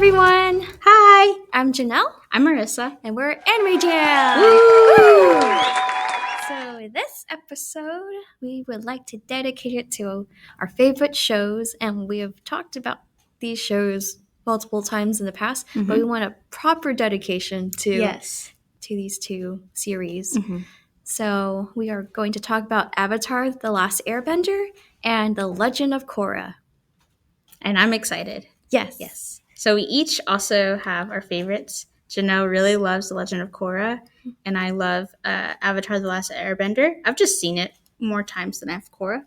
everyone! Hi! I'm Janelle, I'm Marissa. and we're Anime Jam! Woo! So this episode, we would like to dedicate it to our favorite shows, and we have talked about these shows multiple times in the past, but we want a proper dedication to these two series. So we are going to talk about Avatar: The Last Airbender and The Legend of Korra. And I'm excited. Yes. So we each also have our favorites. Janelle really loves The Legend of Korra, and I love Avatar: The Last Airbender. I've just seen it more times than I have Korra.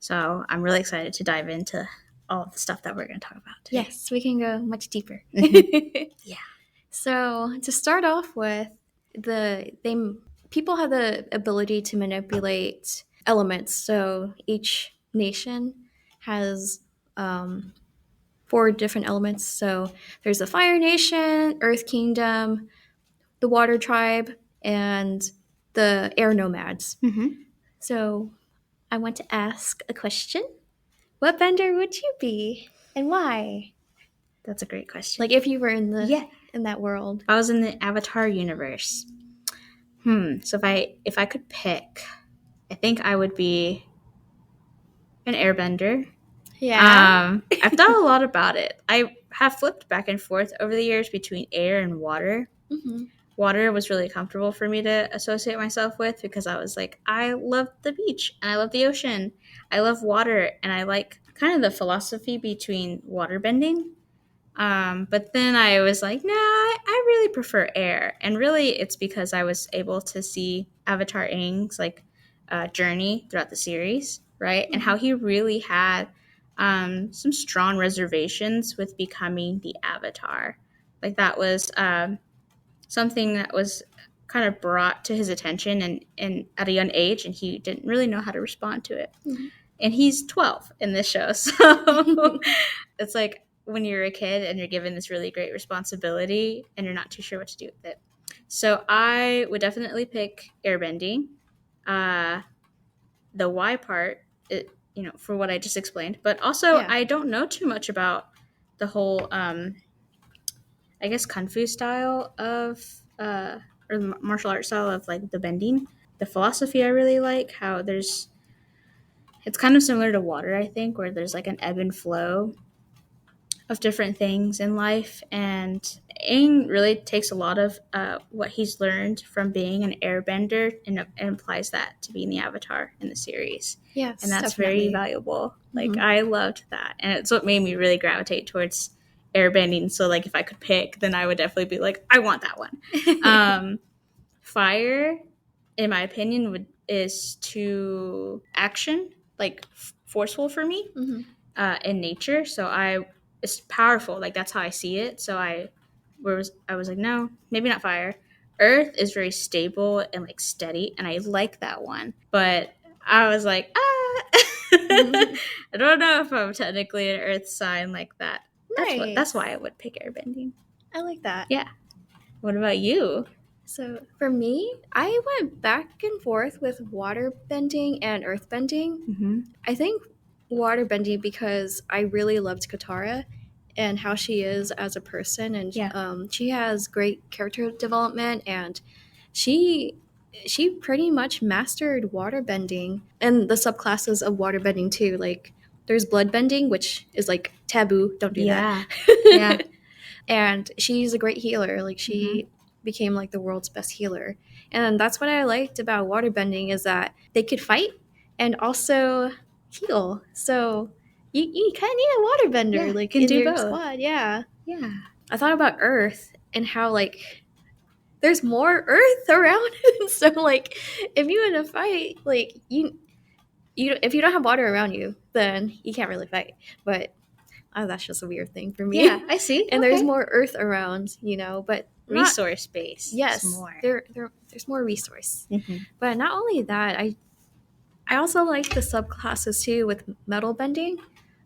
So I'm really excited to dive into all of the stuff that we're going to talk about today. Yes, we can go much deeper. Yeah. So to start off with, people have the ability to manipulate elements. So each nation has 4 different elements. So there's the Fire Nation, Earth Kingdom, the Water Tribe, and the Air Nomads. So I want to ask a question. What bender would you be, and why? That's a great question. Like if you were in that world. If I was in the Avatar universe. So if I could pick, I think I would be an airbender. Yeah. I've thought a lot about it. I have flipped back and forth over the years between air and water. Water was really comfortable for me to associate myself with because I was like, I love the beach and I love the ocean. I love water and I like kind of the philosophy between water bending. But then I was like, nah, I really prefer air. And really it's because I was able to see Avatar Aang's journey throughout the series, right? And how he really had some strong reservations with becoming the Avatar. Like that was something that was kind of brought to his attention and at a young age, and he didn't really know how to respond to it. And he's 12 in this show, so it's like when you're a kid and you're given this really great responsibility and you're not too sure what to do with it. So I would definitely pick airbending. The why part, for what I just explained, but also I don't know too much about the whole I guess kung fu style of or the martial art style of like the bending. The philosophy I really like, how it's kind of similar to water, I think, where there's like an ebb and flow of different things in life, and Aang really takes a lot of what he's learned from being an airbender and applies that to being the Avatar in the series. Yes, and that's definitely very valuable. Like I loved that, and it's what made me really gravitate towards airbending. So like if I could pick, then I would definitely be like, I want that one. Fire, in my opinion, is too action, like forceful for me in nature. So it's powerful. Like that's how I see it. So I was like, no, maybe not fire. Earth is very stable and like steady, and I like that one. But I was like, I don't know if I'm technically an Earth sign like that. That's why I would pick airbending. I like that. Yeah. What about you? So for me, I went back and forth with water bending and earth bending. I think water bending because I really loved Katara and how she is as a person, and she has great character development, and she pretty much mastered water bending and the subclasses of water bending too. Like there's blood bending, which is like taboo, don't do that. And she's a great healer. Like she became like the world's best healer, and that's what I liked about water bending, is that they could fight and also heal. So you kind of need a water bender like in your squad. Yeah. I thought about earth and how like there's more earth around. So like if you in a fight, like you if you don't have water around you, then you can't really fight. But that's just a weird thing for me. Yeah, I see. And there's more earth around, but resource base. Yes, there's more resource. But not only that, I also like the subclasses too with metal bending.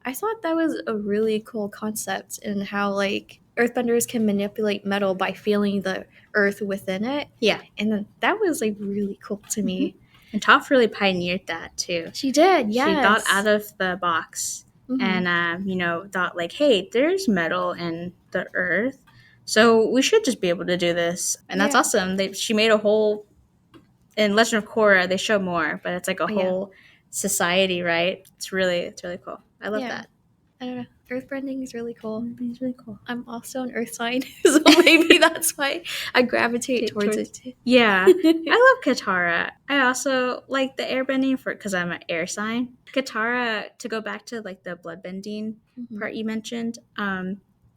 I thought that was a really cool concept, in how like earthbenders can manipulate metal by feeling the earth within it. Yeah, and then that was like really cool to me. And Toph really pioneered that too. She did. Yes, she got out of the box and thought like, hey, there's metal in the earth, so we should just be able to do this. And that's awesome. She made a whole, in Legend of Korra they show more, but it's like a whole society, right? It's really cool. I love that. I don't know. Earthbending is really cool. It's really cool. I'm also an earth sign, so maybe that's why I gravitate towards it too. Yeah. I love Katara. I also like the airbending because I'm an air sign. Katara, to go back to like the bloodbending part you mentioned,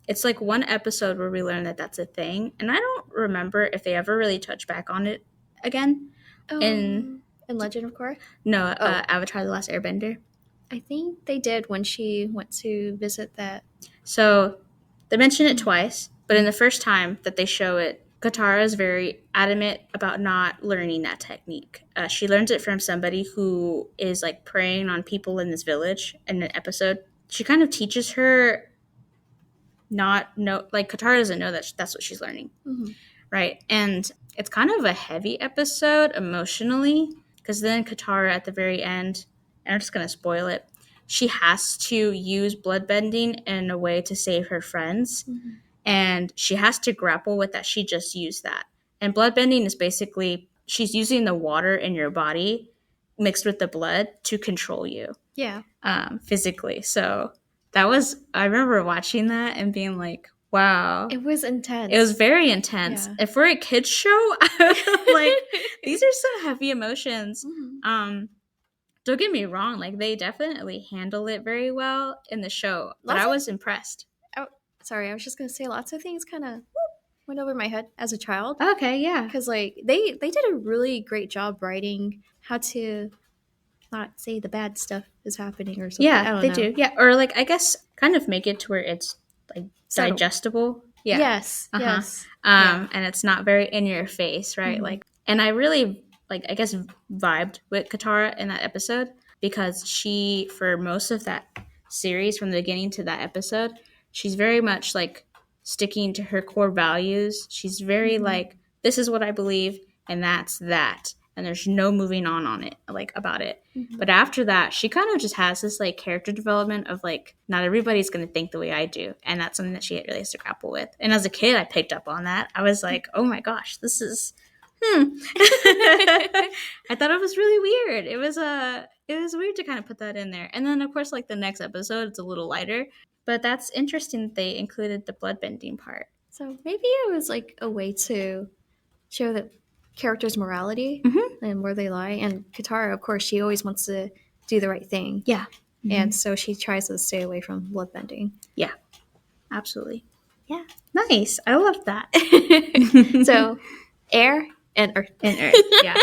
it's like one episode where we learn that that's a thing, and I don't remember if they ever really touch back on it again. In Legend of Korra? No, Avatar: The Last Airbender. I think they did when she went to visit that. So they mention it twice, but in the first time that they show it, Katara is very adamant about not learning that technique. She learns it from somebody who is like preying on people in this village in an episode. She kind of teaches her Katara doesn't know that that's what she's learning. Right? And it's kind of a heavy episode emotionally, because then Katara at the very end, and I'm just going to spoil it, she has to use bloodbending in a way to save her friends. And she has to grapple with that. She just used that. And bloodbending is basically, she's using the water in your body mixed with the blood to control you. Yeah. Physically. So I remember watching that and being like, wow. It was intense. It was very intense. Yeah. If we're a kids show, like, these are some heavy emotions. Don't get me wrong, like, they definitely handle it very well in the show, but I was impressed. Oh, sorry, I was just going to say lots of things kind of went over my head as a child. Okay, yeah. Because, like, they did a really great job writing how to not say the bad stuff is happening or something. Yeah, they do. Yeah, or, like, I guess kind of make it to where it's, like, digestible. Yeah. Yes, yes. And it's not very in your face, right? Like, and I really, like, I guess vibed with Katara in that episode, because she, for most of that series, from the beginning to that episode, she's very much like sticking to her core values. She's very like, this is what I believe, and that's that, and there's no moving on it, like, about it. But after that, she kind of just has this like character development of like, not everybody's going to think the way I do, and that's something that she really has to grapple with. And as a kid, I picked up on that. I was like, oh my gosh, this is I thought it was really weird. It was weird to kind of put that in there. And then of course, like, the next episode, it's a little lighter, but that's interesting that they included the bloodbending part. So maybe it was like a way to show that characters' morality and where they lie. And Katara, of course, she always wants to do the right thing. Yeah. And so she tries to stay away from bloodbending. Yeah, absolutely. Yeah. Nice. I love that. So air and earth. Yeah.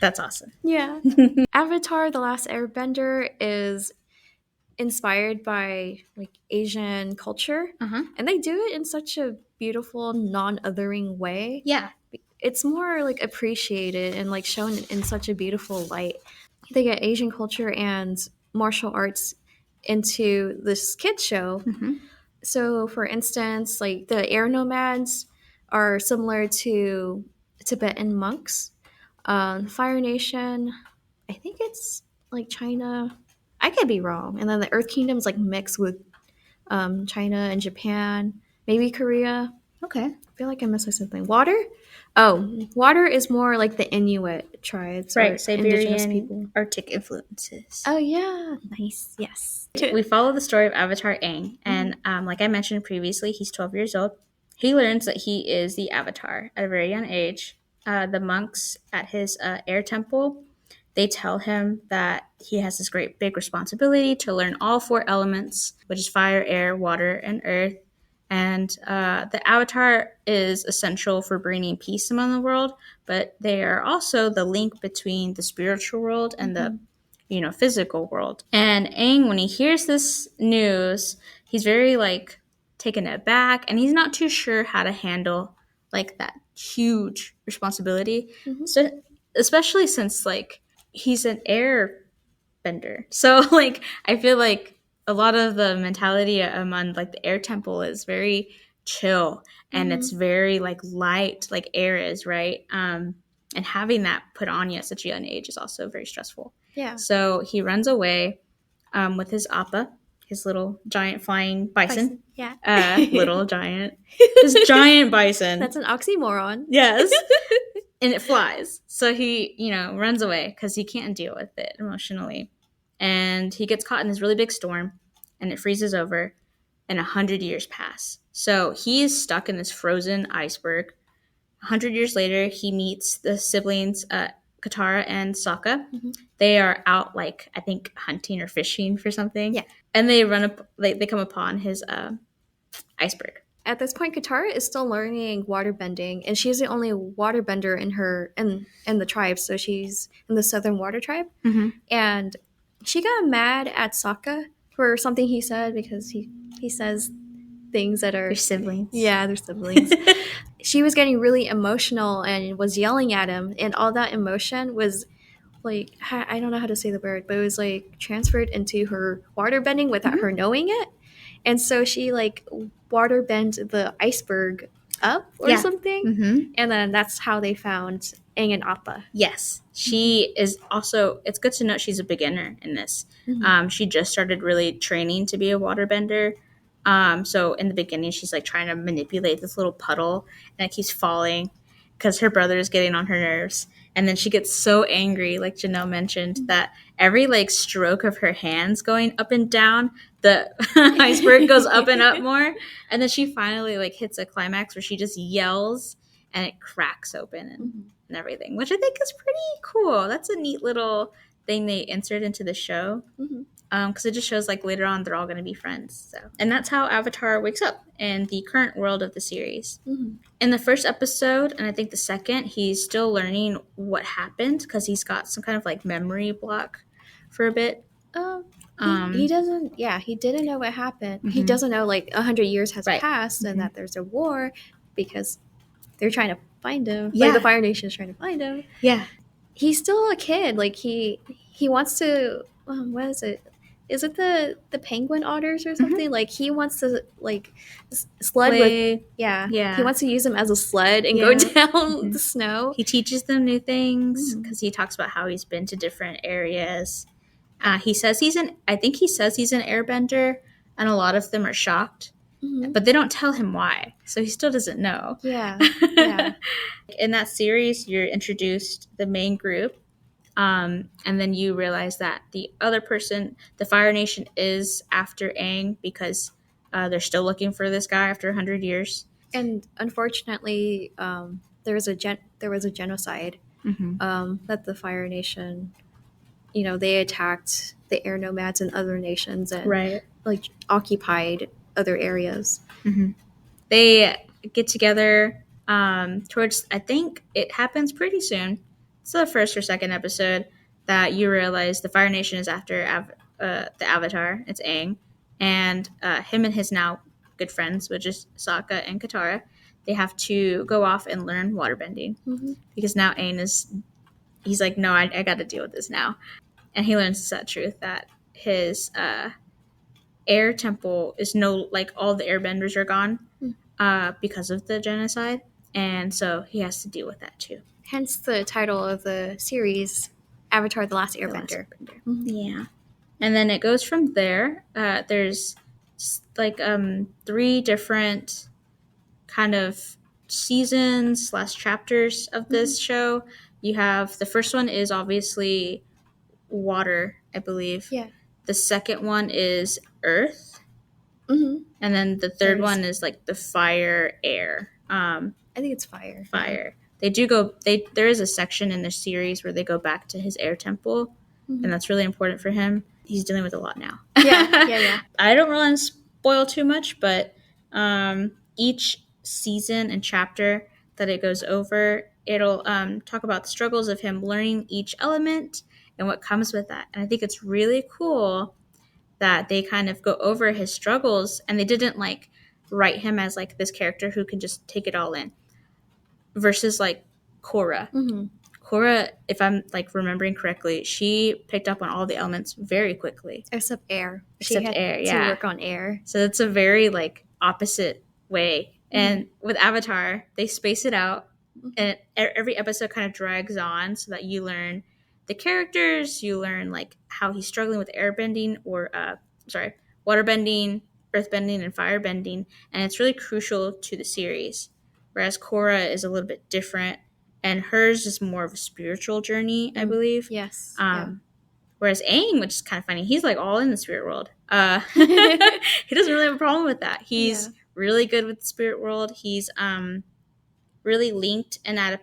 That's awesome. Yeah. Avatar: The Last Airbender is inspired by like Asian culture, and they do it in such a beautiful, non-othering way. Yeah. It's more like appreciated and like shown in such a beautiful light. They get Asian culture and martial arts into this kids show. So for instance, like the air nomads are similar to Tibetan monks. Fire Nation, I think it's like China. I could be wrong. And then the Earth Kingdom is like mixed with China and Japan, maybe Korea. Okay. I feel like I'm missing something. Water? Oh, water is more like the Inuit tribes. Right, Siberian people. Arctic influences. Oh, yeah. Nice. Yes. We follow the story of Avatar Aang, and like I mentioned previously, he's 12 years old. He learns that he is the Avatar at a very young age. The monks at his air temple, they tell him that he has this great big responsibility to learn all 4 elements, which is fire, air, water, and earth. And the Avatar is essential for bringing peace among the world, but they are also the link between the spiritual world and the physical world. And Aang, when he hears this news, he's very like taken aback, and he's not too sure how to handle like that huge responsibility. So especially since like he's an air bender, so like I feel like a lot of the mentality among like the air temple is very chill, and it's very like light, like air is, right? And having that put on you at such a young age is also very stressful. Yeah. So he runs away. with his appa, his little giant flying bison. Yeah. Little giant. His giant bison. That's an oxymoron. Yes. And it flies. So he, runs away because he can't deal with it emotionally. And he gets caught in this really big storm and it freezes over and 100 years pass. So he is stuck in this frozen iceberg. 100 years later, he meets the siblings, Katara and Sokka. Mm-hmm. They are out, I think, hunting or fishing for something. Yeah. And they they come upon his iceberg. At this point, Katara is still learning waterbending, and she's the only waterbender in the tribe. So she's in the Southern Water Tribe, mm-hmm. and she got mad at Sokka for something he said because he says things that are their siblings. Yeah, they're siblings. She was getting really emotional and was yelling at him, and all that emotion was I don't know how to say the word, but it was transferred into her waterbending without mm-hmm. her knowing it. And so she water bent the iceberg up or something. Mm-hmm. And then that's how they found Aang and Appa. Yes. She is also, it's good to note she's a beginner in this. Mm-hmm. She just started really training to be a waterbender. So in the beginning, she's trying to manipulate this little puddle and it keeps falling because her brother is getting on her nerves. And then she gets so angry, like Janelle mentioned, that every stroke of her hands going up and down, the iceberg goes up and up more. And then she finally hits a climax where she just yells and it cracks open and everything, which I think is pretty cool. That's a neat little thing they insert into the show. Mm-hmm. Because it just shows later on they're all going to be friends. So, and that's how Avatar wakes up in the current world of the series. Mm-hmm. In the first episode, and I think the second, he's still learning what happened because he's got some kind of memory block for a bit. He doesn't. Yeah, he didn't know what happened. Mm-hmm. He doesn't know 100 years has passed and that there's a war because they're trying to find him. Yeah, the Fire Nation is trying to find him. Yeah, he's still a kid. He wants to. What is it? Is it the penguin otters or something? Mm-hmm. He wants to sled with He wants to use them as a sled and go down the snow. He teaches them new things because he talks about how he's been to different areas. He says he's an airbender, and a lot of them are shocked, but they don't tell him why, so he still doesn't know. Yeah. In that series, you're introduced the main group. And then you realize that the other person, the Fire Nation, is after Aang because they're still looking for this guy after 100 years. And unfortunately, there was a genocide that the Fire Nation, they attacked the air nomads and other nations and occupied other areas. Mm-hmm. They get together towards, I think it happens pretty soon. It's the first or second episode that you realize the Fire Nation is after the Avatar. It's Aang. And him and his now good friends, which is Sokka and Katara, they have to go off and learn waterbending. Mm-hmm. Because now Aang he's like, no, I got to deal with this now. And he learns the sad truth that his air temple is all the airbenders are gone because of the genocide. And so he has to deal with that too. Hence the title of the series, Avatar: The Last Airbender. Mm-hmm. Yeah. And then it goes from there. There's 3 different kind of seasons / chapters of this show. You have, the first one is obviously water, I believe. Yeah. The second one is earth. Mm-hmm. And then the third one is the fire, air. I think it's fire. Fire. They do go. There is a section in the series where they go back to his air temple, and that's really important for him. He's dealing with a lot now. Yeah. I don't want to spoil too much, but each season and chapter that it goes over, it'll talk about the struggles of him learning each element and what comes with that. And I think it's really cool that they kind of go over his struggles, and they didn't write him as this character who can just take it all in. Versus Korra. Mm-hmm. Korra, if I'm remembering correctly, she picked up on all the elements very quickly. Except air. Except air, yeah. To work on air. So that's a very opposite way. Mm-hmm. And with Avatar, they space it out, and every episode kind of drags on so that you learn the characters. You learn like how he's struggling with airbending or waterbending, earthbending, and firebending, and it's really crucial to the series. Whereas Korra is a little bit different, and hers is more of a spiritual journey, I believe. Yes. Whereas Aang, which is kind of funny, he's like all in the spirit world. He doesn't really have a problem with that. He's really good with the spirit world. He's really linked, and at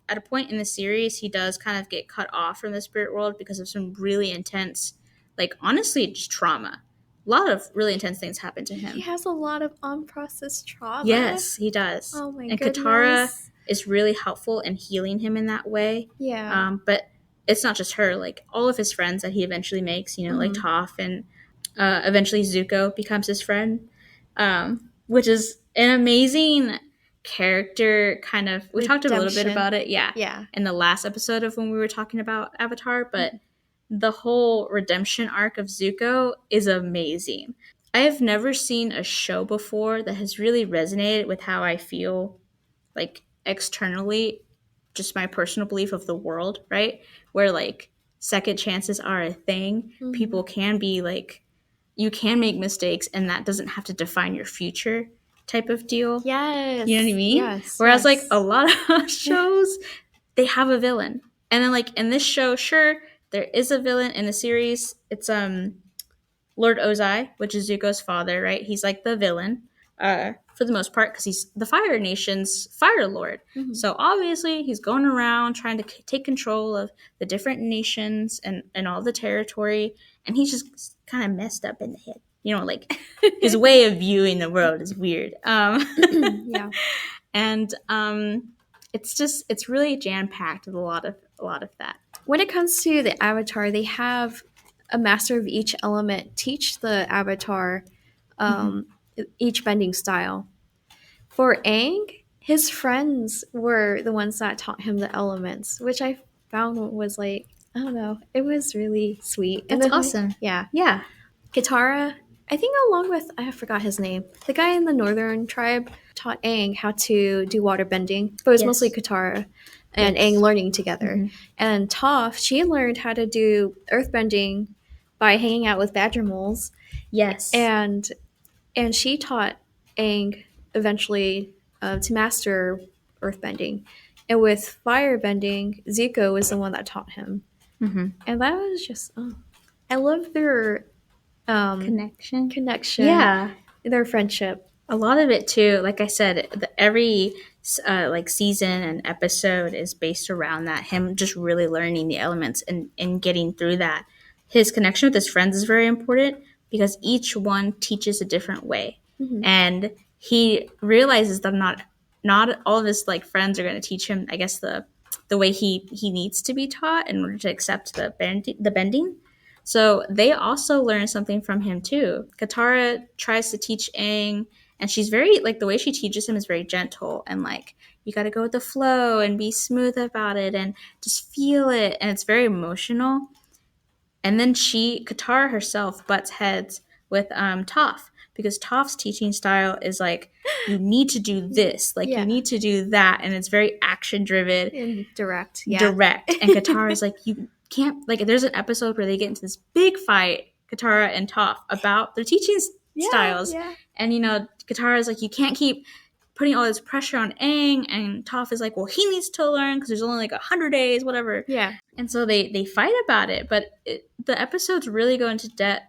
a point in the series, he does kind of get cut off from the spirit world because of some really intense, like honestly, just trauma. A lot of really intense things happen to him. He has a lot of unprocessed trauma. Yes, he does. Oh my and goodness. Katara is really helpful in healing him in that way. Yeah. But it's not just her. Like all of his friends that he eventually makes, like Toph, and eventually Zuko becomes his friend, which is an amazing character kind of. We talked a little bit about it, in the last episode of when we were talking about Avatar, but the whole redemption arc of Zuko is amazing. I have never seen a show before that has really resonated with how I feel, like externally, just my personal belief of the world, right? Where like second chances are a thing. People can be like, you can make mistakes, and that doesn't have to define your future type of deal. Yes. You know what I mean? Yes. Whereas like a lot of shows, they have a villain. And then like in this show, sure, there is a villain in the series. It's Lord Ozai, which is Zuko's father, right? He's like the villain for the most part because he's the Fire Nation's Fire Lord. So obviously he's going around trying to take control of the different nations and all the territory, and he's just kind of messed up in the head. Like his way of viewing the world is weird. Yeah. And it's really jam-packed with a lot of that. When it comes to the Avatar, they have a master of each element teach the Avatar each bending style. For Aang, his friends were the ones that taught him the elements, which I found was like, I don't know, it was really sweet. That's awesome. Yeah. Yeah. Katara, I think along with, I forgot his name, the guy in the northern tribe taught Aang how to do water bending, but it was mostly Katara and Aang learning together. And Toph, she learned how to do earthbending by hanging out with badger moles. Yes. And she taught Aang eventually to master earthbending. And with firebending, Zuko was the one that taught him. And that was just, I love their connection. Yeah. Their friendship. A lot of it too, like I said, every like season and episode is based around that, him just really learning the elements and getting through that. His connection with his friends is very important because each one teaches a different way. And he realizes that not all of his like friends are going to teach him, I guess, the way he needs to be taught in order to accept the bending. So they also learn something from him too. Katara tries to teach Aang, and she's very, like, the way she teaches him is very gentle and like, you got to go with the flow and be smooth about it and just feel it, and it's very emotional. And then Katara herself butts heads with Toph, because Toph's teaching style is like, you need to do this, like you need to do that, and it's very action driven and direct. And Katara's like, you can't, like, there's an episode where they get into this big fight, Katara and Toph, about their teaching styles. And Katara's like, you can't keep putting all this pressure on Aang, and Toph is like, well, he needs to learn because there's only like 100 days, whatever. And so they fight about it, but the episodes really go into depth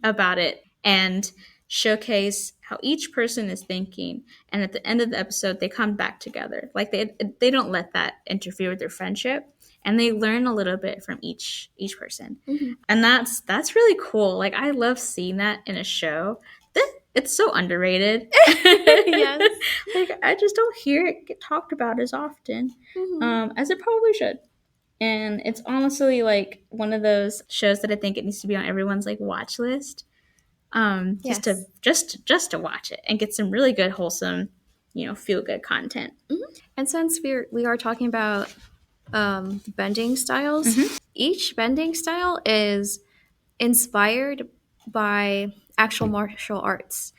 about it and showcase how each person is thinking, and at the end of the episode they come back together. Like they don't let that interfere with their friendship, and they learn a little bit from each person. And that's really cool. Like, I love seeing that in a show. It's so underrated. Yes. Like, I just don't hear it get talked about as often as it probably should. And it's honestly like one of those shows that I think it needs to be on everyone's like watch list. Just to watch it and get some really good, wholesome, feel good content. And since we are talking about bending styles, each bending style is inspired by actual martial arts.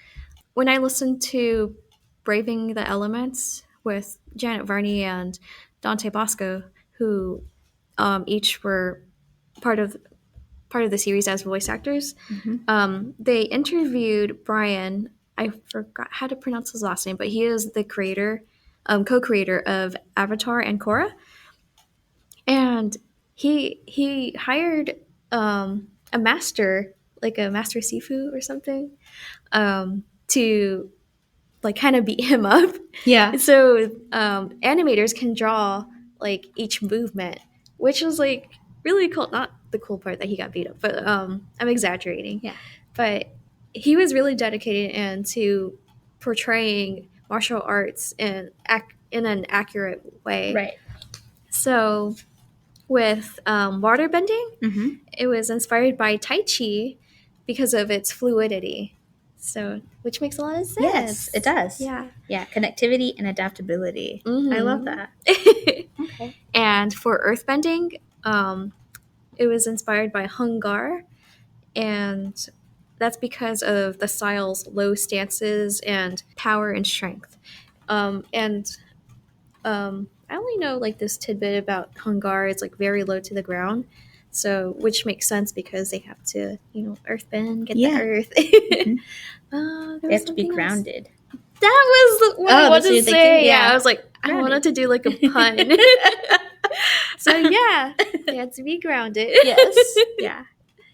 When I listened to Braving the Elements with Janet Varney and Dante Bosco, who each were part of the series as voice actors. They interviewed Brian. I forgot how to pronounce his last name, but he is the creator, co-creator of Avatar and Korra, and he hired a master, like a master Sifu or something, to like kind of beat him up. Yeah. So animators can draw like each movement, which was like really cool. Not the cool part that he got beat up, but I'm exaggerating. Yeah. But he was really dedicated and to portraying martial arts in an accurate way. Right. So with waterbending, it was inspired by Tai Chi because of its fluidity. So, which makes a lot of sense. Yes, it does. Yeah. Yeah, connectivity and adaptability. I love that. Okay. And for earthbending, it was inspired by Hungar, and that's because of the style's low stances and power and strength. I only know like this tidbit about Hungar. It's like very low to the ground, so which makes sense because they have to, earthbend, get the earth. They have to be grounded. That was what I wanted to say. Yeah, I was like, grounded. I wanted to do like a pun. So yeah, they had to be grounded. Yes. Yeah.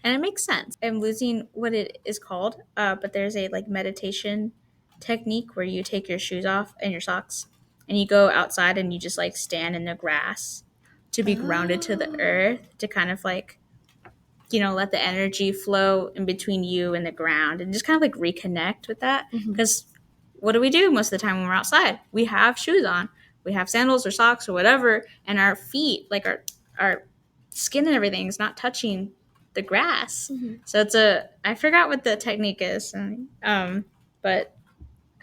And it makes sense. I'm losing what it is called, but there's a like meditation technique where you take your shoes off and your socks and you go outside and you just like stand in the grass to be grounded to the earth, to kind of like, let the energy flow in between you and the ground and just kind of like reconnect with that. Because what do we do most of the time when we're outside? We have shoes on, we have sandals or socks or whatever, and our feet, like our skin and everything is not touching the grass. So I forgot what the technique is, but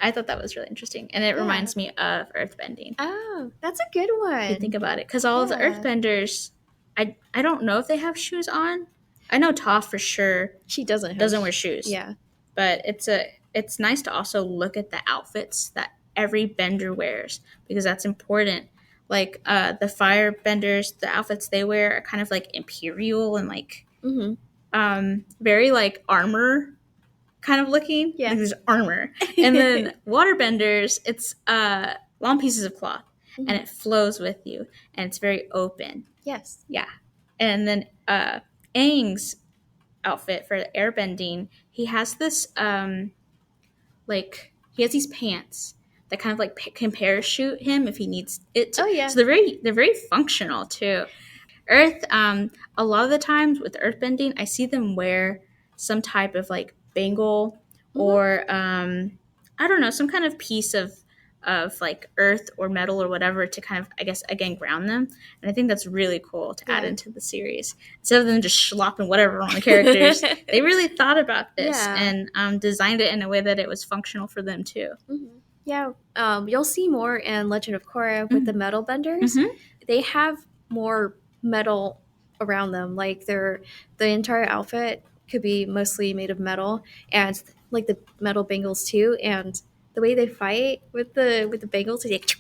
I thought that was really interesting, and it reminds me of earthbending. Oh, that's a good one. If you think about it, because all of the earthbenders, I don't know if they have shoes on. I know Toph for sure. She doesn't wear shoes. Yeah, but it's nice to also look at the outfits that every bender wears, because that's important. Like the firebenders, the outfits they wear are kind of like imperial and like very like armor kind of looking. Yeah, like there's armor. And then waterbenders, it's long pieces of cloth, and it flows with you, and it's very open. Yes. Yeah. And then Aang's outfit for airbending, he has this he has these pants that kind of like can parachute him if he needs it to. Oh yeah. So they're very functional too. Earth, a lot of the times with earthbending, I see them wear some type of like bangle or I don't know, some kind of piece of like earth or metal or whatever to kind of, I guess, again, ground them. And I think that's really cool to add into the series. Instead of them just slopping whatever on the characters, they really thought about this and designed it in a way that it was functional for them too. Yeah, you'll see more in Legend of Korra with the metal benders. They have more metal around them. Like the entire outfit could be mostly made of metal, and like the metal bangles too. And the way they fight with the bangles, like,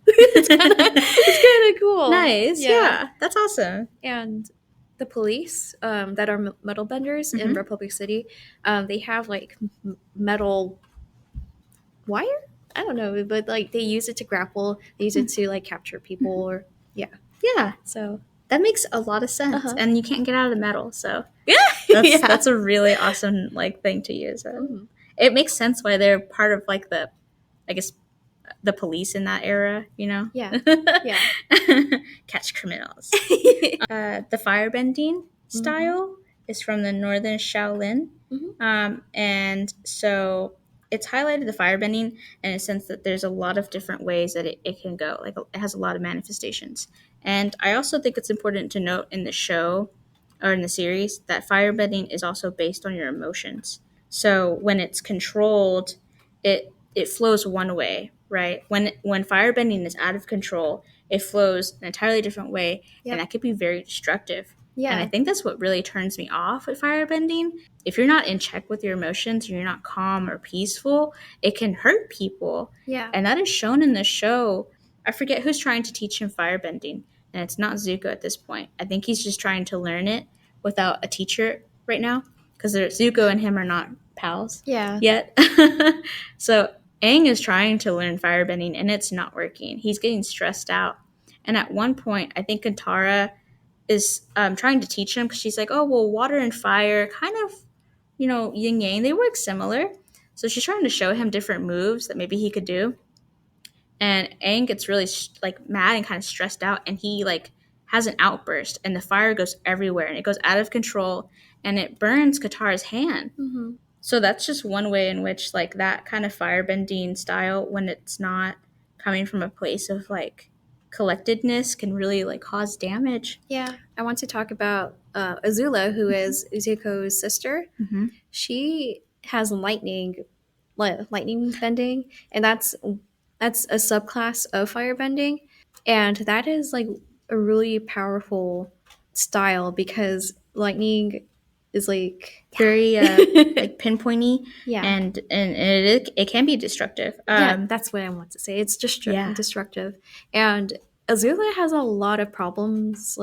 it's kind of cool. Nice, yeah, that's awesome. And the police that are metal benders in Republic City, they have like metal wire. I don't know, but like they use it to grapple. They use it to like capture people, or yeah. So that makes a lot of sense, and you can't get out of the metal. So that's a really awesome like thing to use. It makes sense why they're part of like the police in that era, Yeah. Catch criminals. The firebending style is from the northern Shaolin. And so it's highlighted the firebending in a sense that there's a lot of different ways that it can go. Like it has a lot of manifestations. And I also think it's important to note in the show or in the series that firebending is also based on your emotions. So when it's controlled, it flows one way, right? When firebending is out of control, it flows an entirely different way, and that could be very destructive. Yeah. And I think that's what really turns me off with firebending. If you're not in check with your emotions, you're not calm or peaceful, it can hurt people. Yeah. And that is shown in the show. I forget who's trying to teach him firebending. and it's not Zuko at this point. I think he's just trying to learn it without a teacher right now, because Zuko and him are not pals yet. So Aang is trying to learn firebending, and it's not working. He's getting stressed out. And at one point, I think Katara is trying to teach him, because she's like, oh, well, water and fire kind of, yin yang, they work similar. So she's trying to show him different moves that maybe he could do. And Aang gets really mad and kind of stressed out, and he has an outburst, and the fire goes everywhere, and it goes out of control, and it burns Katara's hand. Mm-hmm. So that's just one way in which that kind of firebending style, when it's not coming from a place of collectedness, can really cause damage. Yeah, I want to talk about Azula, who is Zuko's sister. Mm-hmm. She has lightning bending, and that's a subclass of firebending, and that is a really powerful style, because lightning is very pinpointy, and it can be destructive. That's what I want to say. It's just destructive, and Azula has a lot of problems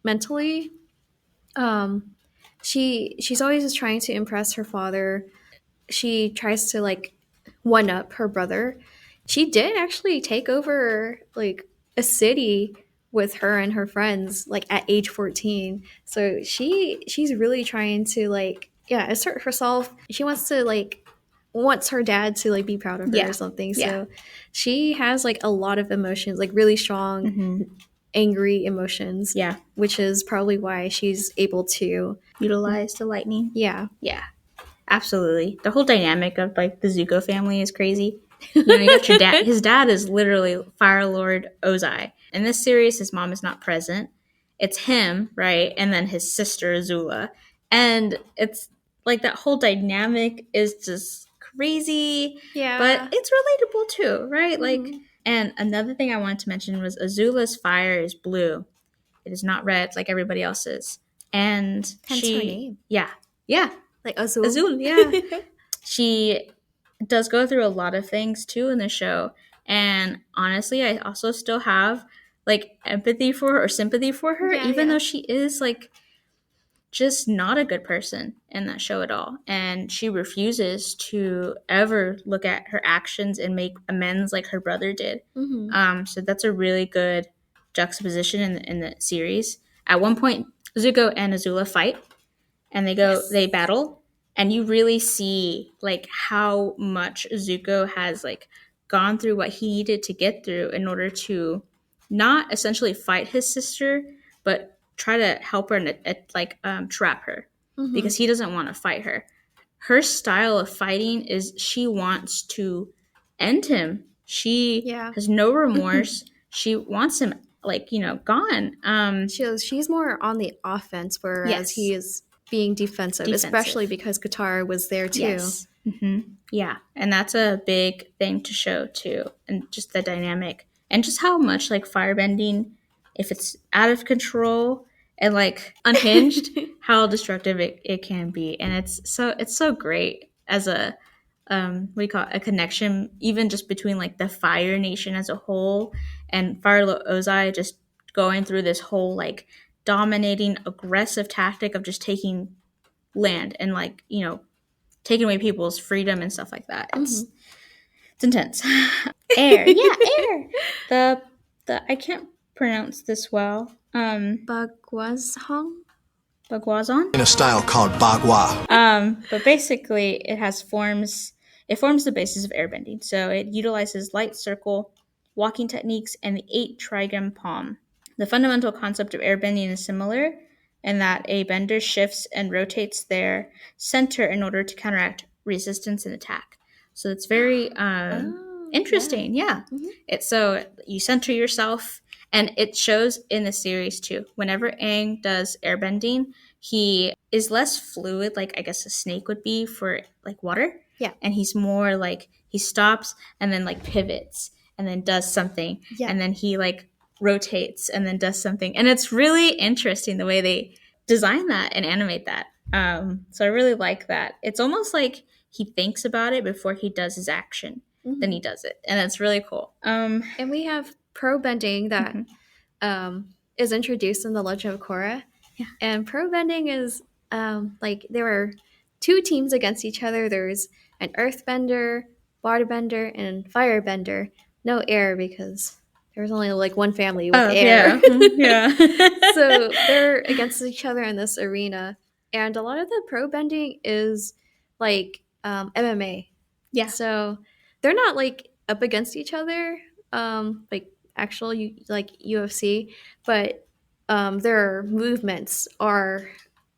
mentally. She's always just trying to impress her father. She tries to one up her brother. She did actually take over a city with her and her friends at age 14. So she's really trying to assert herself. She wants to wants her dad to be proud of her or something. So she has a lot of emotions, really strong angry emotions, which is probably why she's able to utilize the lightning. Yeah Absolutely. The whole dynamic of the Zuko family is crazy. You got your dad. His dad is literally Fire Lord Ozai. In this series, his mom is not present. It's him, right? And then his sister Azula. And it's that whole dynamic is just crazy. Yeah. But it's relatable too, right? Mm-hmm. And another thing I wanted to mention was Azula's fire is blue. It is not red like everybody else's. And hence her name. Yeah. Azul. Azul, yeah. She does go through a lot of things too in the show. And honestly, I also still have empathy for her or sympathy for her, even though she is just not a good person in that show at all. And she refuses to ever look at her actions and make amends like her brother did. Mm-hmm. So that's a really good juxtaposition in the series. At one point, Zuko and Azula fight, and they battle, and you really see how much Zuko has gone through what he needed to get through in order to not essentially fight his sister, but try to help her and trap her, because he doesn't want to fight her. Her style of fighting is she wants to end him. She has no remorse. She wants him gone. She's more on the offense, whereas he is being defensive, especially because Katara was there too. Yes. Mm-hmm. Yeah, and that's a big thing to show too, and just the dynamic, and just how much firebending, if it's out of control and unhinged, how destructive it can be. And it's so great as a we call it a connection, even just between the Fire Nation as a whole and Fire Lord Ozai, just going through this whole dominating aggressive tactic of just taking land and taking away people's freedom and stuff like that. It's intense. Air. The I can't pronounce this well. Bagwazhong? In a style called Bagua. But basically it forms the basis of airbending. So it utilizes light circle, walking techniques, and the 8 trigram palm. The fundamental concept of airbending is similar in that a bender shifts and rotates their center in order to counteract resistance and attack. So it's very interesting. Yeah. So you center yourself, and it shows in the series too. Whenever Aang does airbending, he is less fluid, I guess a snake would be for water. Yeah. And he's more he stops and then pivots and then does something. Yeah. And then he rotates and then does something. And it's really interesting the way they design that and animate that. So I really like that. It's almost like he thinks about it before he does his action. Then he does it. And that's really cool. And we have pro bending that is introduced in the Legend of Korra. Yeah. And pro bending is like there were two teams against each other. There's an earthbender, waterbender, and firebender. No air because there was only like one family with air. Yeah. So they're against each other in this arena. And a lot of the pro bending is like MMA. Yeah. So they're not like up against each other, like actual like UFC, but their movements are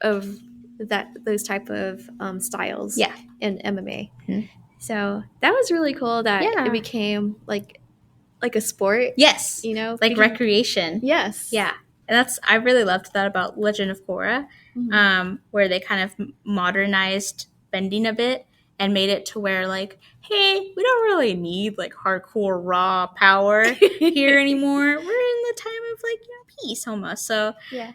of those type of styles. Yeah. In MMA. Mm-hmm. So that was really cool that it became like a sport. Yes. You know, like recreation. Yes. Yeah. And I really loved that about Legend of Korra, where they kind of modernized bending a bit and made it to where like, hey, we don't really need like hardcore raw power here anymore. We're in the time of like peace almost. So yeah,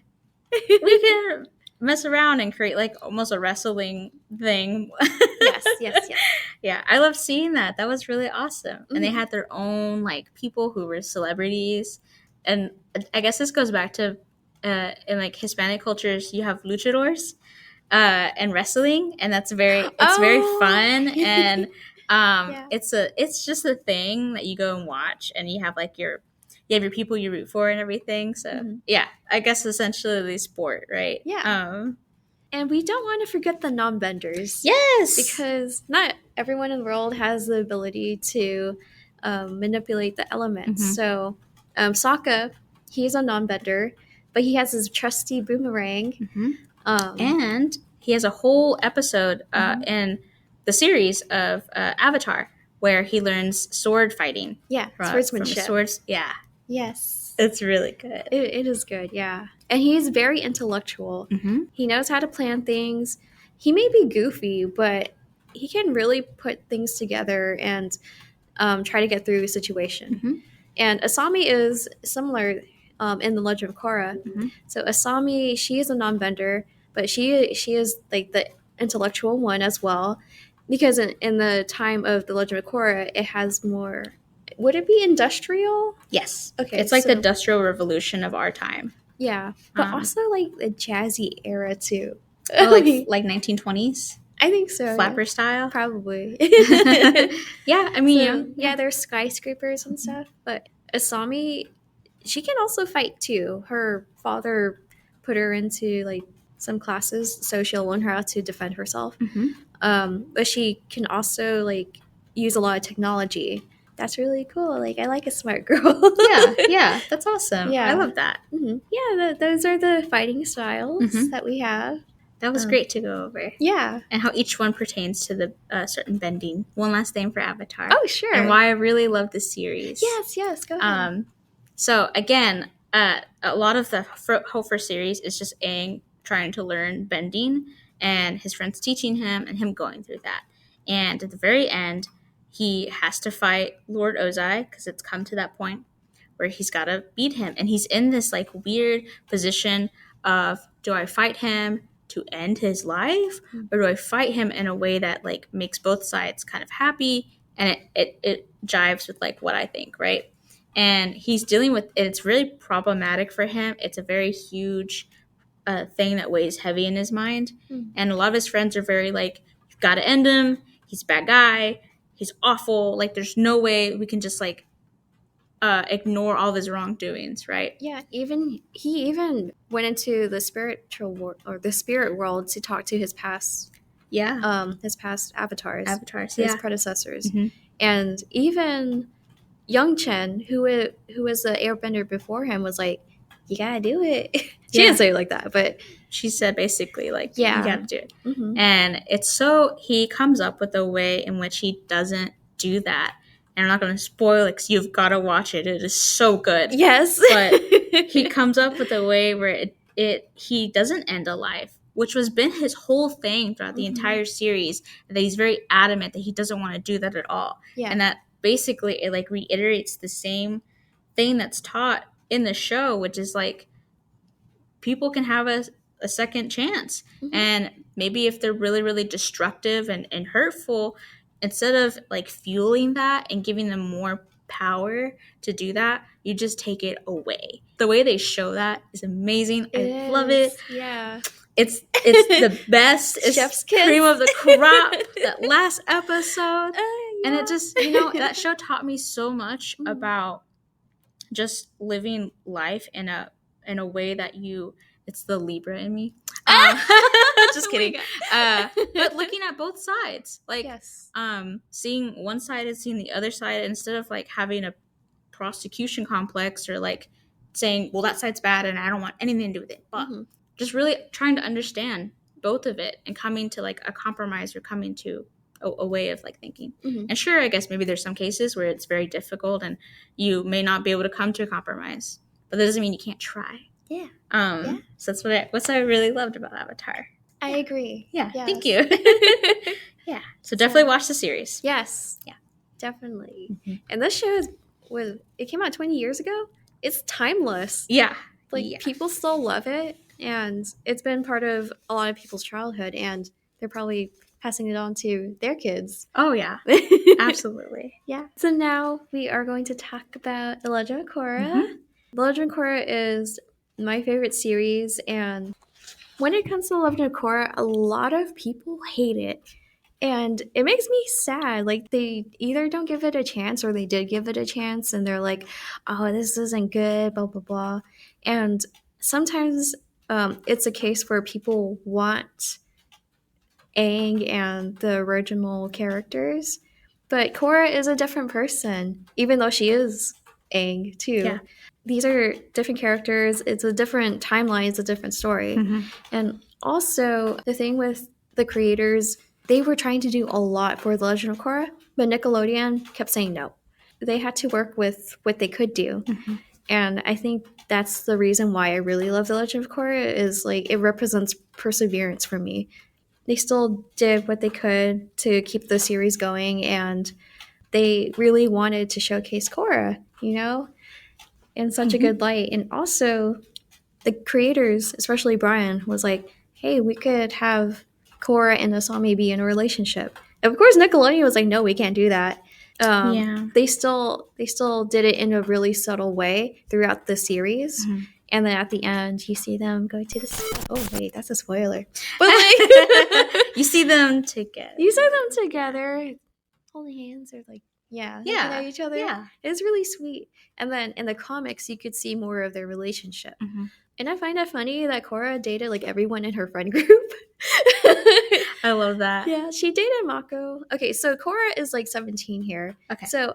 we can mess around and create like almost a wrestling thing. yes. Yeah, I love seeing that. That was really awesome. Mm-hmm. And they had their own like people who were celebrities. And I guess this goes back to in like Hispanic cultures, you have luchadors and wrestling, and that's very fun. And it's just a thing that you go and watch, and you have like you have your people you root for and everything. So yeah, I guess essentially sport, right? Yeah. And we don't want to forget the non-benders. Yes, because not everyone in the world has the ability to manipulate the elements. Mm-hmm. So Sokka, he's a non-bender, but he has his trusty boomerang. Mm-hmm. And he has a whole episode in the series of Avatar where he learns sword fighting. Yeah, swordsmanship. From swords. Yeah. Yes. It's really good. It is good, yeah. And he's very intellectual. Mm-hmm. He knows how to plan things. He may be goofy, but he can really put things together and try to get through a situation. Mm-hmm. And Asami is similar in the Legend of Korra. Mm-hmm. So Asami, she is a non-bender, but she is like the intellectual one as well. Because in the time of the Legend of Korra, it has more... Would it be industrial? Yes. Okay. It's like the Industrial Revolution of our time. Yeah. But also like the jazzy era too. Oh, like 1920s? I think so. Flapper style? Probably. Yeah, I mean... So, there's skyscrapers and stuff. But Asami, she can also fight too. Her father put her into like some classes so she'll learn how to defend herself. Mm-hmm. But she can also like use a lot of technology. That's really cool. Like, I like a smart girl. yeah, that's awesome. Yeah, I love that. Mm-hmm. Yeah, those are the fighting styles that we have. That was great to go over. Yeah. And how each one pertains to the certain bending. One last thing for Avatar. Oh, sure. And why I really love this series. Yes, go ahead. So, again, a lot of the whole first series is just Aang trying to learn bending and his friends teaching him and him going through that. And at the very end... he has to fight Lord Ozai because it's come to that point where he's got to beat him. And he's in this like weird position of, do I fight him to end his life? Or do I fight him in a way that like makes both sides kind of happy? And it jives with like what I think, right? And he's dealing with it. It's really problematic for him. It's a very huge thing that weighs heavy in his mind. And a lot of his friends are very like, you've got to end him. He's a bad guy. He's awful. Like, there's no way we can just like ignore all of his wrongdoings, right? Yeah, he even went into the spiritual world or the spirit world to talk to his past. Yeah. His past avatars, his predecessors, and even Young Chen, who was the Airbender before him, was like, "You gotta do it." She didn't say it like that, but she said basically like, you gotta do it. And he comes up with a way in which he doesn't do that. And I'm not going to spoil it because you've got to watch it. It is so good. Yes. But he comes up with a way where he doesn't end a life, which has been his whole thing throughout the entire series. That he's very adamant that he doesn't want to do that at all. Yeah. And that basically it like reiterates the same thing that's taught in the show, which is like, people can have a second chance. And maybe if they're really, really destructive and hurtful, instead of like fueling that and giving them more power to do that, you just take it away. The way they show that is amazing. I love it. Yeah. It's the best. It's Chef's kiss. cream of the crop. That last episode. Yeah. And it just, that show taught me so much about just living life in a way that it's the Libra in me. Just kidding. But looking at both sides, like, yes. Seeing one side and seeing the other side, instead of like having a prosecution complex or like saying, well, that side's bad and I don't want anything to do with it. But just really trying to understand both of it and coming to like a compromise or coming to a way of like thinking. And sure, I guess maybe there's some cases where it's very difficult and you may not be able to come to a compromise, but that doesn't mean you can't try. Yeah. So that's what I really loved about Avatar. I agree. Yeah. Yes. Thank you. Yeah. So definitely watch the series. Yes. Yeah. Definitely. And this show it came out 20 years ago. It's timeless. Yeah. Like people still love it, and it's been part of a lot of people's childhood, and they're probably passing it on to their kids. Oh yeah. Absolutely. Yeah. So now we are going to talk about The Legend of Korra. The Legend of Korra is my favorite series, and when it comes to The Legend of Korra, a lot of people hate it. And it makes me sad. Like, they either don't give it a chance or they did give it a chance and they're like, oh, this isn't good, blah, blah, blah. And sometimes it's a case where people want Aang and the original characters. But Korra is a different person, even though she is Aang, too. Yeah. These are different characters. It's a different timeline. It's a different story. And also, the thing with the creators, they were trying to do a lot for The Legend of Korra, but Nickelodeon kept saying no. They had to work with what they could do. And I think that's the reason why I really love The Legend of Korra, is like it represents perseverance for me. They still did what they could to keep the series going, and they really wanted to showcase Korra, in such a good light. And also, the creators, especially Brian, was like, hey, we could have Korra and Asami be in a relationship. Of course, Nickelodeon was like, no, we can't do that. They still did it in a really subtle way throughout the series. And then at the end, you see them go to the... Oh, wait, that's a spoiler. But like... You see them together. You see them together, holding hands or like, looking at each other. Yeah. It's really sweet. And then in the comics, you could see more of their relationship. And I find it funny that Korra dated like everyone in her friend group. I love that. Yeah, she dated Mako. Okay, so Korra is like 17 here. Okay. So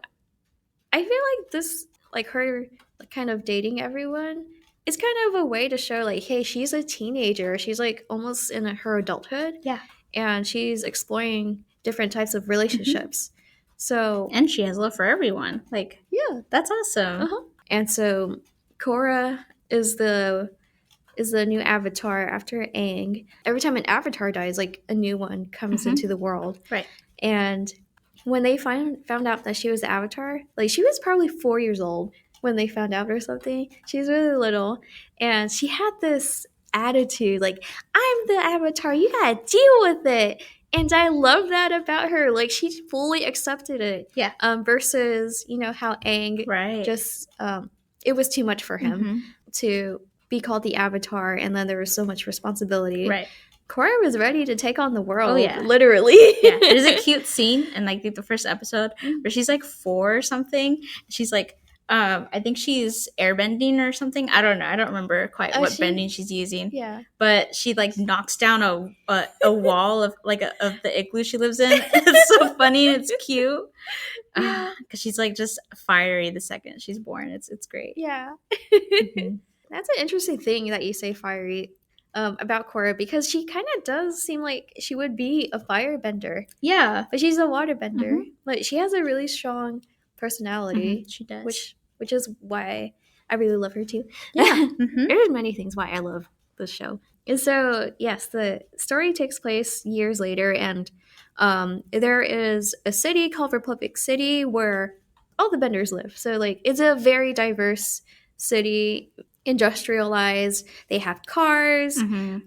I feel like this, like her like, kind of dating everyone, it's kind of a way to show like, hey, she's a teenager. She's like almost in her adulthood. Yeah. And she's exploring different types of relationships. So... And she has love for everyone. Like, yeah. That's awesome. And so Korra is the new avatar after Aang. Every time an avatar dies, like a new one comes into the world. Right. And when they found out that she was the avatar, like she was probably 4 years old when they found out or something. She was really little. And she had this attitude like, I'm the avatar, you gotta deal with it. And I love that about her. Like, she fully accepted it. Yeah. Versus, how Aang just, it was too much for him to be called the Avatar, and then there was so much responsibility. Right. Korra was ready to take on the world. Oh, yeah. Literally. Yeah. There's a cute scene in, like, the first episode where she's, like, 4 or something. She's, like, I think she's airbending or something. I don't know. I don't remember quite what bending she's using. Yeah. But she like knocks down a wall of like of the igloo she lives in. It's so funny and it's cute. Yeah. Because she's like just fiery the second she's born. It's great. Yeah. That's an interesting thing that you say fiery about Korra, because she kind of does seem like she would be a firebender. Yeah. But she's a waterbender. Like she has a really strong personality. She does. Which is why I really love her too. Yeah. There's many things why I love this show. And so, yes, the story takes place years later, and there is a city called Republic City where all the benders live. So, like, it's a very diverse city, industrialized. They have cars,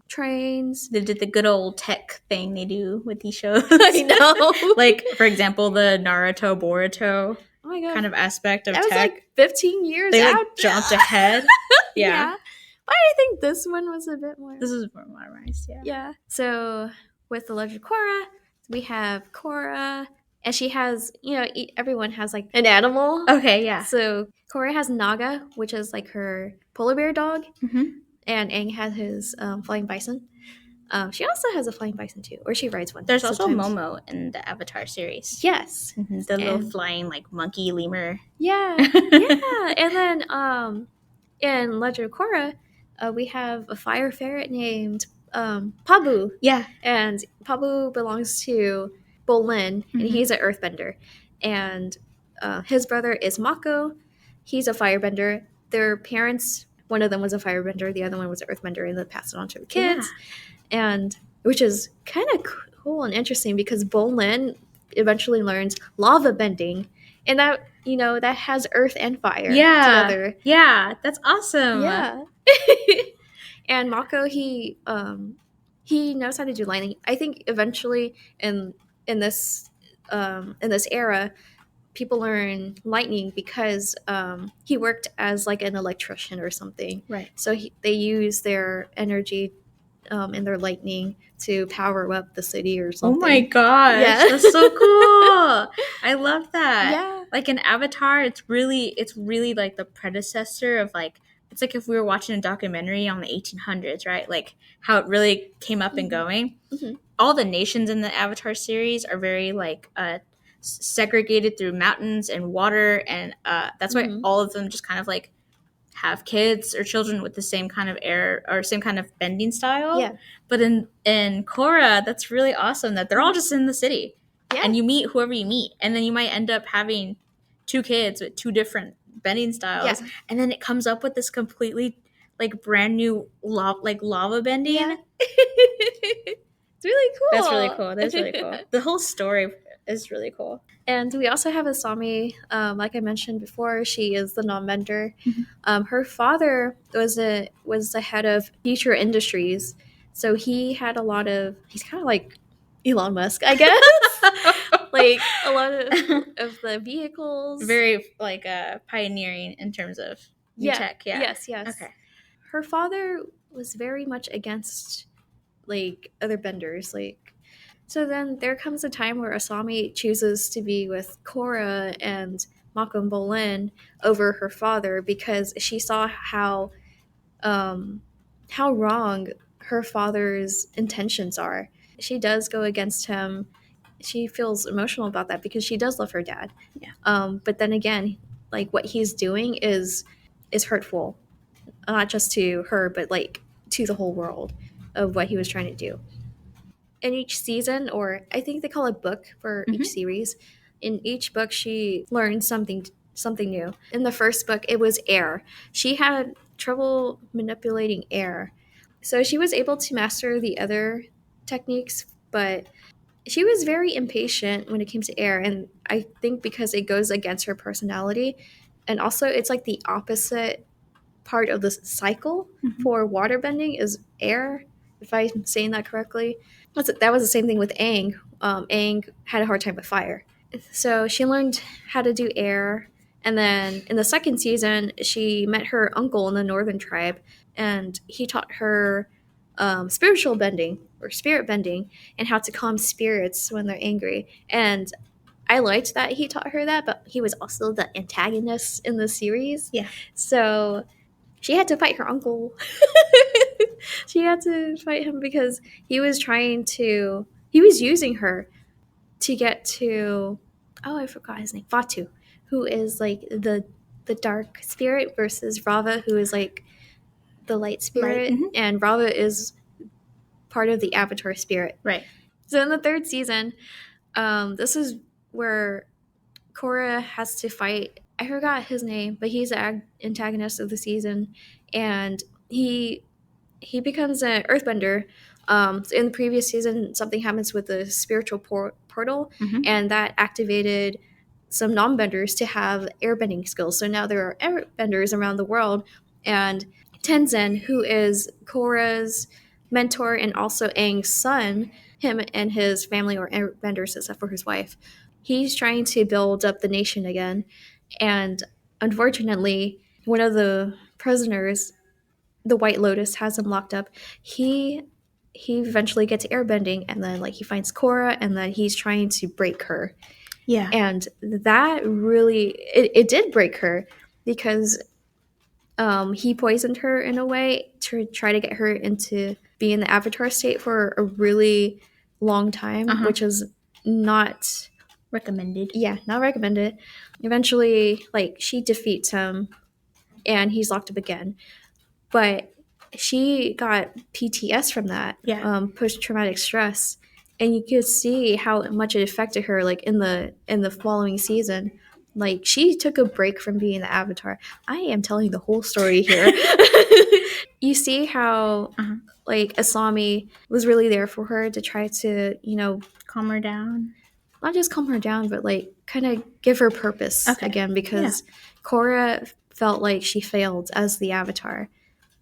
trains. They did the good old tech thing they do with these shows. I know. Like, for example, the Naruto Boruto. my god, kind of aspect of that was tech. like 15 years They out. like jumped ahead. Yeah. But I think this one was a bit more. This is more modernized, yeah. Yeah. So with the Legend of Korra, we have Korra, and she has, everyone has like an animal. Okay, yeah. So Korra has Naga, which is like her polar bear dog, and Aang has his flying bison. She also has a flying bison too, or she rides one. There's also sometimes. Momo in the Avatar series. Yes. The little flying like monkey lemur. Yeah. Yeah. And then in Legend of Korra, we have a fire ferret named Pabu. Yeah. And Pabu belongs to Bolin, and he's an earthbender. And his brother is Mako. He's a firebender. Their parents, one of them was a firebender, the other one was an earthbender, and they passed it on to the kids. Yeah. And which is kind of cool and interesting because Bolin eventually learns lava bending, and that that has earth and fire together. Yeah, that's awesome. Yeah. And Mako, he knows how to do lightning. I think eventually in this era, people learn lightning because he worked as like an electrician or something. Right. So they use their energy and their lightning to power up the city or something. Oh my gosh, yeah. That's so cool. I love that. Yeah. Like in Avatar, it's really like the predecessor of like, it's like if we were watching a documentary on the 1800s, right? Like how it really came up and going. All the nations in the Avatar series are very like segregated through mountains and water, and that's why all of them just kind of like have kids or children with the same kind of air or same kind of bending style. Yeah. But in Korra, that's really awesome that they're all just in the city. Yeah. And you meet whoever you meet. And then you might end up having 2 kids with 2 different bending styles. Yeah. And then it comes up with this completely like brand new lava bending. Yeah. It's really cool. That's really cool. That's really cool. The whole story is really cool. And we also have Asami, like I mentioned before, she is the non-bender. Her father was the head of Future Industries, so he had he's kind of like Elon Musk, I guess. Like a lot of the vehicles. Very like pioneering in terms of new tech. Yeah. Yes. Okay. Her father was very much against like other benders, like. So then there comes a time where Asami chooses to be with Korra and Mako and Bolin over her father because she saw how wrong her father's intentions are. She does go against him. She feels emotional about that because she does love her dad. Yeah. But then again, like what he's doing is hurtful, not just to her, but like to the whole world of what he was trying to do. In each season, or I think they call it book for each series, in each book she learned something new. In the first book, it was air. She had trouble manipulating air. So she was able to master the other techniques, but she was very impatient when it came to air, and I think because it goes against her personality, and also it's like the opposite part of the cycle for waterbending is air, if I'm saying that correctly. That was the same thing with Aang. Aang had a hard time with fire. So she learned how to do air. And then in the second season, she met her uncle in the northern tribe. And he taught her spiritual bending or spirit bending and how to calm spirits when they're angry. And I liked that he taught her that, but he was also the antagonist in the series. Yeah. So she had to fight her uncle. She had to fight him because he was using her to get to, I forgot his name, Fatu, who is like the dark spirit versus Rava, who is like the light spirit. Right. And Rava is part of the Avatar spirit. Right. So in the third season, this is where Korra has to fight, I forgot his name, but he's the antagonist of the season, and he becomes an earthbender. So in the previous season, something happens with the spiritual portal, and that activated some non-benders to have airbending skills. So now there are airbenders around the world, and Tenzin, who is Korra's mentor and also Aang's son, him and his family are airbenders except for his wife. he's trying to build up the nation again. And unfortunately, one of the prisoners, the White Lotus, has him locked up. He eventually gets airbending, and then like he finds Korra, and then he's trying to break her. Yeah. And that really it did break her, because he poisoned her in a way to try to get her into being the Avatar state for a really long time, which is not recommended. Yeah, not recommended. Eventually, like, she defeats him, and he's locked up again. But she got PTS from that, post-traumatic stress, and you could see how much it affected her, like, in the following season. Like, she took a break from being the Avatar. I am telling the whole story here. You see how, like, Asami was really there for her to try to, calm her down. Not just calm her down, but, like, kind of give her purpose again, because Korra felt like she failed as the Avatar.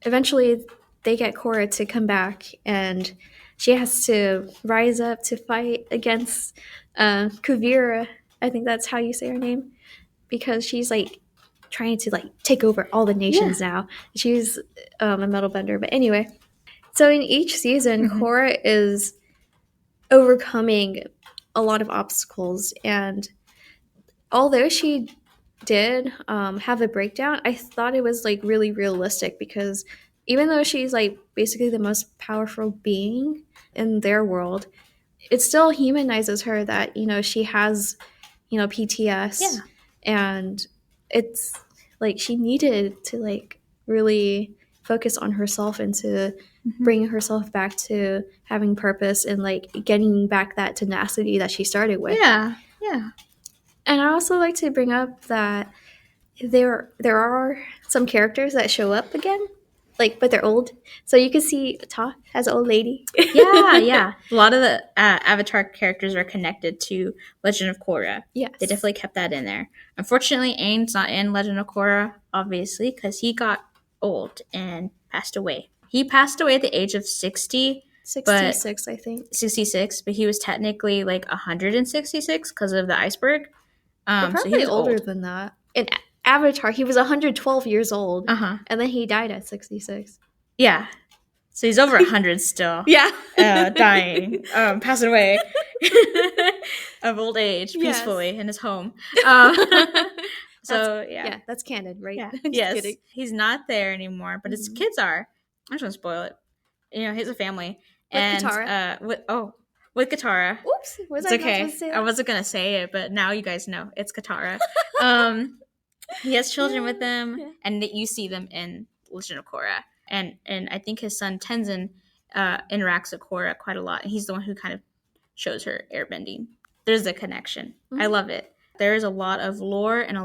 Eventually, they get Korra to come back, and she has to rise up to fight against Kuvira. I think that's how you say her name, because she's like trying to like take over all the nations now. She's a metal bender. But anyway, so in each season, Korra is overcoming a lot of obstacles, and although she did have a breakdown, I thought it was like really realistic, because even though she's like basically the most powerful being in their world, it still humanizes her that she has PTS, and it's like she needed to like really focus on herself and to bring herself back to having purpose and like getting back that tenacity that she started with. Yeah. And I also like to bring up that there are some characters that show up again, like, but they're old. So you can see Toph as an old lady. Yeah. A lot of the Avatar characters are connected to Legend of Korra. Yes. They definitely kept that in there. Unfortunately, Aang's not in Legend of Korra, obviously, because he got old and passed away. He passed away at the age of 60. 66, I think. 66, but he was technically like 166 because of the iceberg. Probably so he was older old. than that. In Avatar, he was 112 years old, and then he died at 66. Yeah, so he's over 100 still. Dying, passing away of old age peacefully in his home. Yeah, that's canon, right? Yeah. Just kidding. He's not there anymore, but his kids are. I just want to spoil it. He has a family. With and Katara. With Katara. Oops, it's okay. I wasn't gonna say it, but now you guys know it's Katara. He has children with them, and you see them in Legend of Korra. And I think his son Tenzin interacts with Korra quite a lot, and he's the one who kind of shows her airbending. There's a connection. I love it. There is a lot of lore and a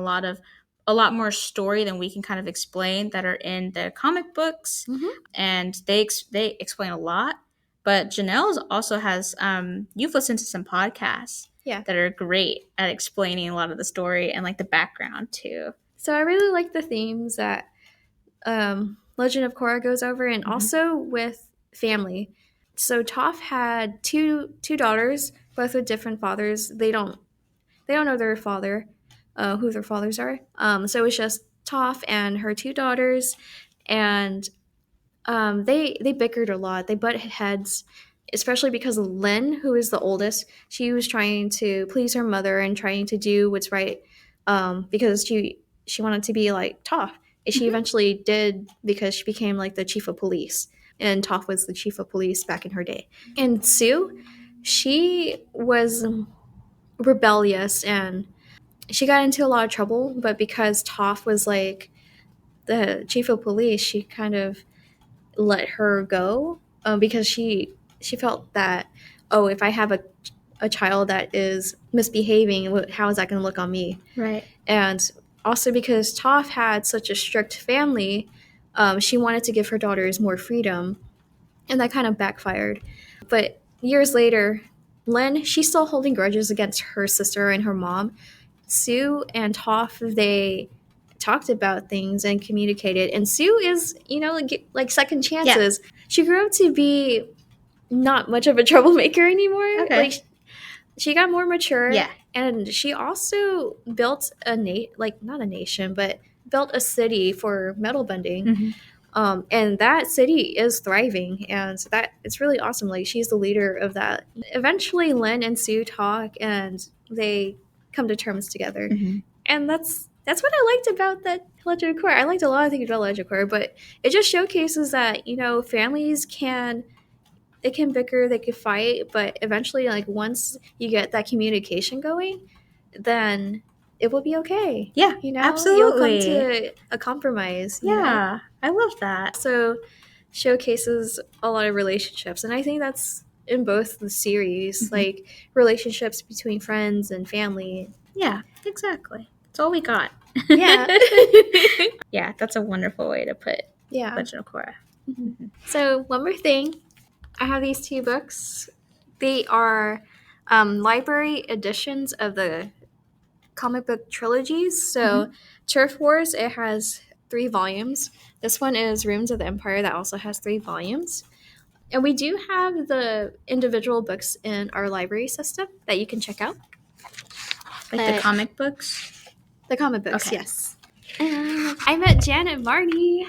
lot more story than we can kind of explain that are in the comic books, and they explain a lot. But Janelle also has you've listened to some podcasts that are great at explaining a lot of the story and like the background too. So I really like the themes that Legend of Korra goes over, and also with family. So Toph had two daughters, both with different fathers. They don't know their father, who their fathers are. So it was just Toph and her two daughters, and they bickered a lot. They butted heads, especially because Lynn, who is the oldest, she was trying to please her mother and trying to do what's right, because she wanted to be like Toph. She eventually did, because she became like the chief of police, and Toph was the chief of police back in her day. And Sue, she was rebellious, and she got into a lot of trouble, but because Toph was like the chief of police, she kind of let her go, because she felt that, if I have a child that is misbehaving, how is that going to look on me? Right. And also because Toph had such a strict family, she wanted to give her daughters more freedom, and that kind of backfired. But years later, Lynn, she's still holding grudges against her sister and her mom. Sue and Toph, they talked about things and communicated, and Sue is like second chances. She grew up to be not much of a troublemaker anymore. Like, she got more mature, And she also built not a nation, but built a city for metal bending. Mm-hmm. And that city is thriving, and that it's really awesome. Like, she's the leader of that. Eventually, Lin and Sue talk, and they come to terms together. Mm-hmm. And that's what I liked about that Legend of Korra. I liked a lot of things about Legend of Korra, but it just showcases that, you know, families can bicker, they can fight, but eventually, like, once you get that communication going, then it will be okay. Yeah, you know, absolutely. You'll come to a compromise. Yeah, I love that. So showcases a lot of relationships, and I think that's in both the series, Mm-hmm. like relationships between friends and family. Yeah, exactly. That's all we got. Yeah. Yeah, that's a wonderful way to put Legend of Korra. Mm-hmm. So one more thing, I have these 2 books. They are library editions of the comic book trilogies. So Turf Wars, it has 3 volumes. This one is Ruins of the Empire, that also has 3 volumes. And we do have the individual books in our library system that you can check out. Like the comic books? The comic books, okay. Yes. And I met Janet Marty.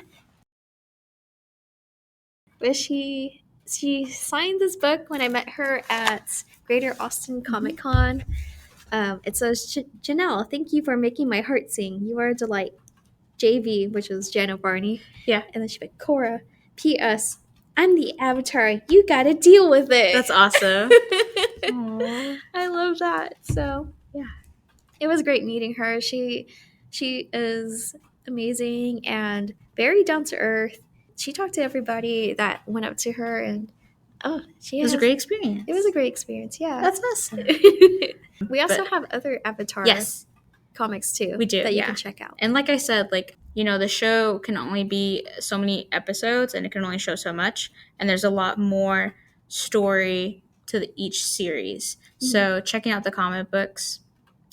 She signed this book when I met her at Greater Austin Comic Con. It says, Janelle, thank you for making my heart sing. You are a delight. JV, which is Janet Barney. Yeah. And then she's like, Korra, P.S. I'm the Avatar. You gotta deal with it. That's awesome. I love that. So, yeah. It was great meeting her. She is amazing and very down to earth. She talked to everybody that went up to her, and it was a great experience. It was a great experience, yeah. That's awesome. We also have other Avatar comics too. We do, that you can check out. And like I said, like, you know, the show can only be so many episodes and it can only show so much, and there's a lot more story to each series. Mm-hmm. So checking out the comic books,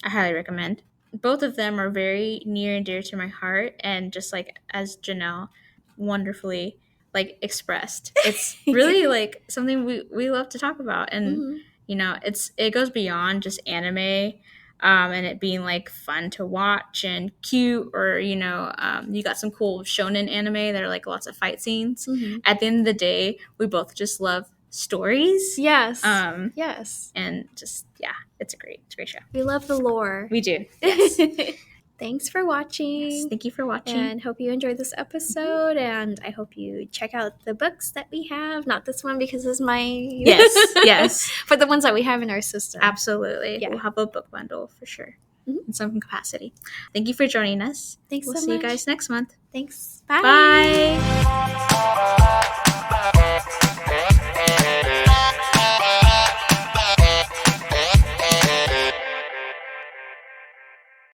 I highly recommend. Both of them are very near and dear to my heart, and just like as Janelle wonderfully like expressed, it's really like something we love to talk about. And you know, it goes beyond just anime, and it being like fun to watch and cute, or you know, you got some cool shonen anime that are like lots of fight scenes. At the end of the day, we both just love stories. Yes. Yes. And just it's a great show. We love the lore. We do. Yes. Thanks for watching. Yes, thank you for watching. And hope you enjoyed this episode. And I hope you check out the books that we have. Not this one because it's mine. Yes. But the ones that we have in our system. Absolutely. Yeah. We'll have a book bundle for sure. In some capacity. Thank you for joining us. Thanks so much. We'll see you guys next month. Thanks. Bye. Bye.